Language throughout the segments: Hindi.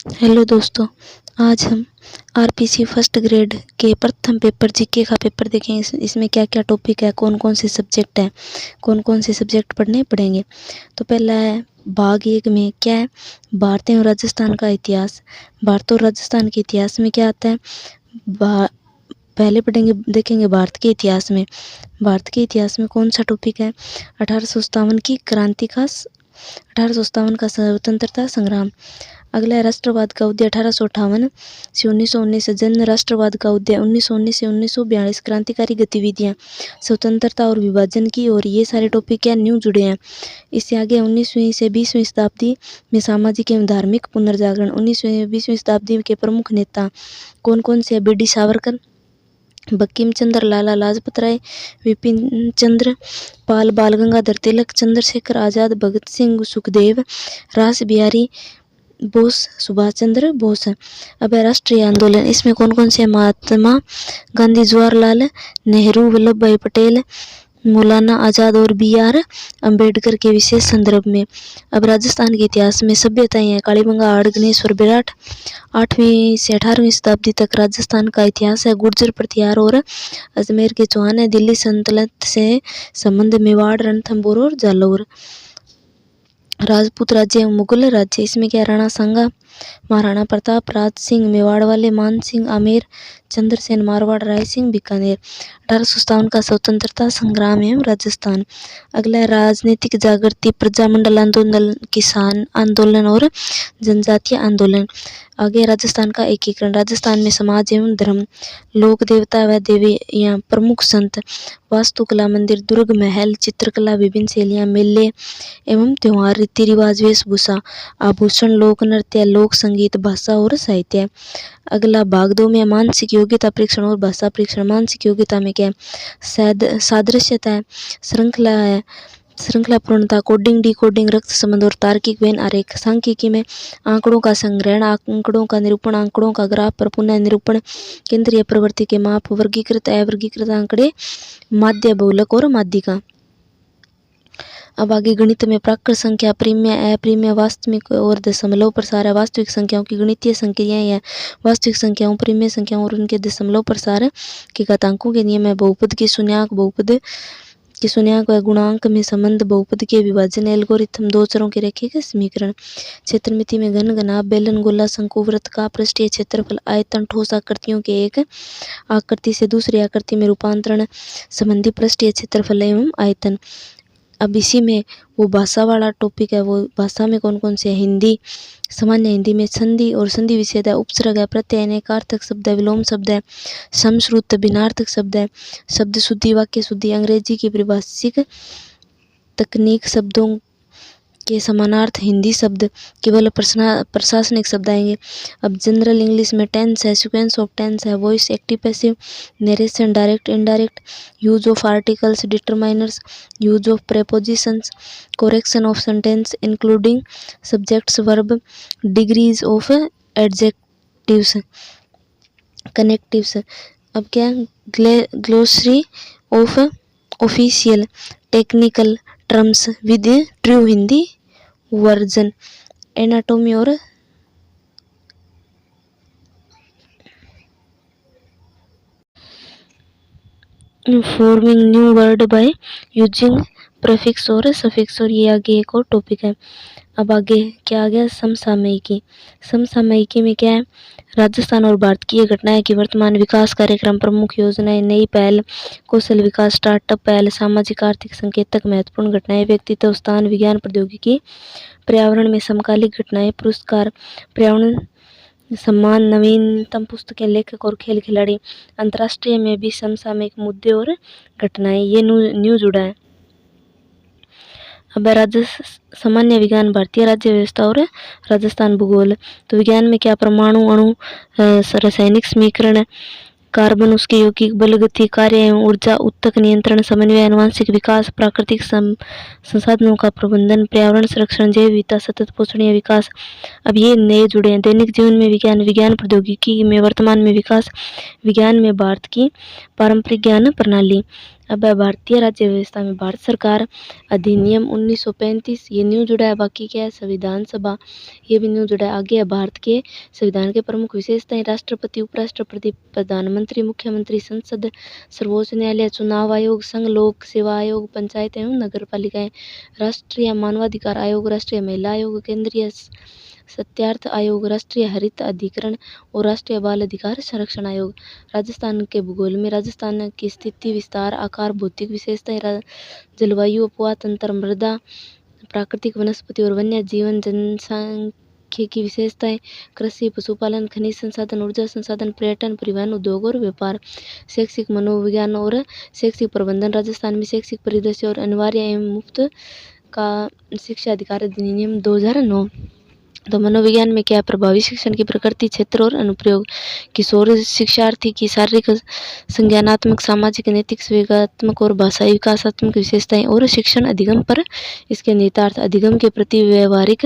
हेलो दोस्तों, आज हम आरपीसी फर्स्ट ग्रेड के प्रथम पेपर जीके का पेपर देखेंगे। इसमें क्या क्या टॉपिक है, कौन कौन से सब्जेक्ट हैं, कौन कौन से सब्जेक्ट पढ़ने पड़ेंगे। तो पहला है भाग 1 में क्या है, भारत और राजस्थान का इतिहास। भारत और राजस्थान के इतिहास में क्या आता है, पहले देखेंगे भारत के इतिहास में। भारत के इतिहास में कौन सा टॉपिक है, 1857 की क्रांति का 1857 का स्वतंत्रता संग्राम। अगला है राष्ट्रवाद का उदय 1858 से 1919, जन राष्ट्रवाद का उदय 1919 से 1942, क्रांतिकारी गतिविधियां, स्वतंत्रता और विभाजन की। और ये सारे टॉपिक क्या न्यू जुड़े हैं। इससे आगे 19वीं से 20वीं शताब्दी में सामाजिक एवं धार्मिक पुनर्जागरण। 19वीं 20वीं शताब्दी के प्रमुख नेता कौन कौन से, बी डी सावरकर, बंकिम चंद्र, लाला लाजपत राय, विपिन चंद्र पाल, बाल गंगाधर तिलक, चंद्रशेखर आजाद, भगत सिंह, सुखदेव, रास बिहारी बोस, सुभाष चंद्र बोस। अब है राष्ट्रीय आंदोलन। इसमें कौन कौन से, महात्मा गांधी, जवाहरलाल नेहरू, वल्लभ भाई पटेल, मौलाना आजाद और बी आर अम्बेडकर के विशेष संदर्भ में। अब राजस्थान के इतिहास में सभ्यताएं हैं, कालीबंगा, आड़, गणेश्वर, विराट। 8वीं से 18वीं शताब्दी तक राजस्थान का इतिहास है। गुर्जर प्रतिहार और अजमेर के चौहान है। दिल्ली सल्तनत से संबंध, मेवाड़, रणथंभौर और जालौर। राजपूत राज्य एवं मुगल राज्य। इसमें क्या, राणा सांगा, महाराणा प्रताप, राज सिंह मेवाड़ वाले, मान सिंह आमेर, चंद्रसेन मारवाड़, राय सिंह बीकानेर। 1857 का स्वतंत्रता संग्राम एवं राजस्थान। अगला है राजनीतिक जागृति, प्रजामंडल आंदोलन, किसान आंदोलन और जनजातीय आंदोलन। आगे राजस्थान का एकीकरण। राजस्थान में समाज एवं धर्म, लोक देवता व देवियां, प्रमुख संत, वास्तुकला, मंदिर, दुर्ग, महल, चित्रकला, विभिन्न शैलियां, मेले एवं त्योहार, रीति रिवाज, वेशभूषा, आभूषण, लोक नृत्य, लोक संगीत, भाषा और साहित्य। अगला भाग 2 में मानसिक योग्यता परीक्षण और भाषा परीक्षण। मानसिक योग्यता में क्या है, सादृश्यता है, श्रृंखला है, श्रृंखला पूर्णता, कोडिंग, डिकोडिंग, रक्त संबंध और तार्किक वेन आरेख। सांख्यिकी में आंकड़ों का संग्रहण, आंकड़ों का निरूपण, आंकड़ों का ग्राफ पर पुनः निरूपण, केंद्रीय प्रवृत्ति के माप, वर्गीकृत अवर्गीकृत आंकड़े, माध्य, बहुलक और माध्यिका। अब आगे गणित में प्राकृत संख्या, प्रीम्य, अप्रीम्य, वास्तविक और दशमलव प्रसार है। वास्तविक संख्याओं की गणितीय संक्रियाएं हैं। वास्तविक संख्याओं, प्रीम्य संख्याओं और उनके दशमलव प्रसार के घातांकों के नियम है। बहुपद की शून्यांक, बहुपद के शून्यांक व गुणांक में संबंध, बहुपद के विभाजन, एल्गोरिथम, दो चरों के रेखीय समीकरण। क्षेत्रमिति में घन, घनाभ, बेलन, गोला, शंकु, वृत्त का पृष्ठीय क्षेत्रफल, आयतन, ठोस आकृतियों के एक आकृति से दूसरी आकृति में रूपांतरण संबंधी पृष्ठीय क्षेत्रफल एवं आयतन। अब इसी में वो भाषा वाला टॉपिक है। वो भाषा में कौन कौन से है, हिंदी, सामान्य हिंदी में संधि और संधि विच्छेद है, उपसर्ग है, प्रत्यय है, नकारार्थक शब्द है, विलोम शब्द है, समश्रुत भिन्नार्थक शब्द है, शब्द शुद्धि, वाक्य शुद्धि, अंग्रेजी की परिभाषिक तकनीक, शब्दों के समानार्थ हिंदी शब्द, केवल प्रशासनिक शब्द आएंगे। अब जनरल इंग्लिश में टेंस है, सीक्वेंस ऑफ टेंस है, voice, active passive, narration, direct indirect, use of articles, determiners, use of prepositions, correction of sentence including subjects, verb, degrees of adjectives, connectives. अब क्या, glossary of official technical terms with true Hindi version. Anatomy और forming new word by using prefix और सफिक्स। और ये आगे एक और टॉपिक है। अब आगे क्या आ गया, समसामयिकी। समसामयिकी में क्या है, राजस्थान और भारत की ये घटनाएं कि वर्तमान विकास कार्यक्रम, प्रमुख योजनाएं, नई पहल, कौशल विकास, स्टार्टअप पहल, सामाजिक आर्थिक संकेतक, महत्वपूर्ण घटनाएं, व्यक्तित्व, स्थान, विज्ञान प्रौद्योगिकी, पर्यावरण में समकालिक घटनाएं, पुरस्कार, पर्यावरण सम्मान, नवीनतम पुस्तकें, लेखक और खेल खिलाड़ी। अंतर्राष्ट्रीय में भी समसामयिक मुद्दे और घटनाएं, ये न्यू जुड़ा है। अब सामान्य विज्ञान, भारतीय राज्य व्यवस्था और राजस्थान भूगोल। तो विज्ञान में क्या, परमाणु, अणु, रासायनिक समीकरण, कार्बन, उसके यौगिक, बल, गति, कार्य एवं ऊर्जा, उत्तक नियंत्रण, समन्वय, आनुवंशिक विकास, प्राकृतिक संसाधनों का प्रबंधन, पर्यावरण संरक्षण, जैव विविधता, सतत पोषणीय विकास। अब ये नए जुड़े हैं। दैनिक जीवन में विज्ञान, विज्ञान प्रौद्योगिकी में वर्तमान में विकास, विज्ञान में भारत की पारंपरिक ज्ञान प्रणाली। अब है भारतीय राज्य व्यवस्था में भारत सरकार अधिनियम 1935, ये न्यू जुड़ा है। बाकी क्या है, संविधान सभा, ये भी न्यू जुड़ा है। आगे है भारत के संविधान के प्रमुख विशेषताएं, राष्ट्रपति, उपराष्ट्रपति, प्रधानमंत्री, मुख्यमंत्री, संसद, सर्वोच्च न्यायालय, चुनाव आयोग, संघ लोक सेवा आयोग, पंचायत एवं नगर पालिकाएं, राष्ट्रीय मानवाधिकार आयोग, राष्ट्रीय महिला आयोग, केंद्रीय सत्यार्थ आयोग, राष्ट्रीय हरित अधिकरण और राष्ट्रीय बाल अधिकार संरक्षण आयोग। राजस्थान के भूगोल में राजस्थान की स्थिति, विस्तार, आकार, भौतिक विशेषताएं, जलवायु, उपवा तंत्र, मृदा, प्राकृतिक वनस्पति और वन्य जीवन, जनसांख्यिकी विशेषताएं, कृषि, पशुपालन, खनिज संसाधन, ऊर्जा संसाधन, पर्यटन, परिवहन, उद्योग और व्यापार, शैक्षिक मनोविज्ञान और शैक्षिक प्रबंधन। राजस्थान में शैक्षिक परिदृश्य और अनिवार्य एवं मुफ्त का शिक्षा अधिकार अधिनियम 2009। तो मनोविज्ञान में क्या, प्रभावी शिक्षण की प्रकृति, क्षेत्र और अनुप्रयोग, किशोर शिक्षार्थी की शारीरिक, संज्ञानात्मक, सामाजिक, नैतिक, संवेगात्मक और भाषाई विकासात्मक विशेषताएं और शिक्षण अधिगम पर इसके निहितार्थ, अधिगम के प्रति व्यवहारिक,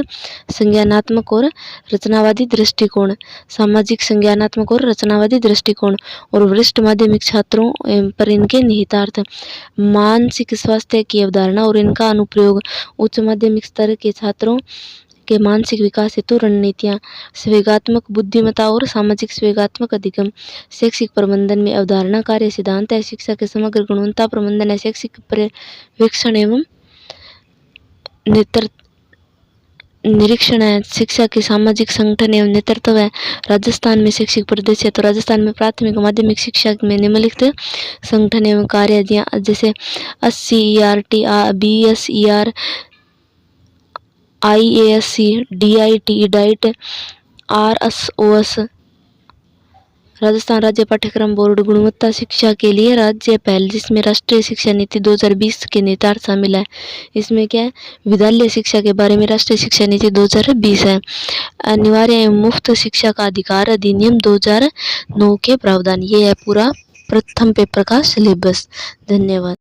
संज्ञानात्मक और रचनावादी दृष्टिकोण, सामाजिक, संज्ञानात्मक और रचनावादी दृष्टिकोण और वरिष्ठ माध्यमिक छात्रों पर इनके निहितार्थ, मानसिक स्वास्थ्य की अवधारणा और इनका अनुप्रयोग, उच्च माध्यमिक स्तर के छात्रों के मानसिक विकास हेतु रणनीतियाँ, संवेगात्मक बुद्धिमत्ता और सामाजिक संवेगात्मक अधिगम, शैक्षिक प्रबंधन में अवधारणा, कार्य, सिद्धांत है, शिक्षा के समग्र गुणवत्ता प्रबंधन है, शैक्षिक पर्यवेक्षण एवं निरीक्षण है, शिक्षा के सामाजिक संगठन एवं नेतृत्व है। राजस्थान में शैक्षिक परिदृश्य, तो राजस्थान में प्राथमिक माध्यमिक शिक्षा में निम्नलिखित संगठन एवं कार्य जैसे SCERT, BSER, IASC, DIT, diet, RSOS। Rajasthan राज्य पाठ्यक्रम बोर्ड, गुणवत्ता शिक्षा के लिए राज्य पहल, जिसमें राष्ट्रीय शिक्षा नीति 2020 के निहितार्थ शामिल है। इसमें क्या है, विद्यालय शिक्षा के बारे में राष्ट्रीय शिक्षा नीति 2020 है। अनिवार्य एवं मुफ्त शिक्षा का अधिकार अधिनियम 2009 के प्रावधान। ये है पूरा प्रथम पेपर का सिलेबस। धन्यवाद।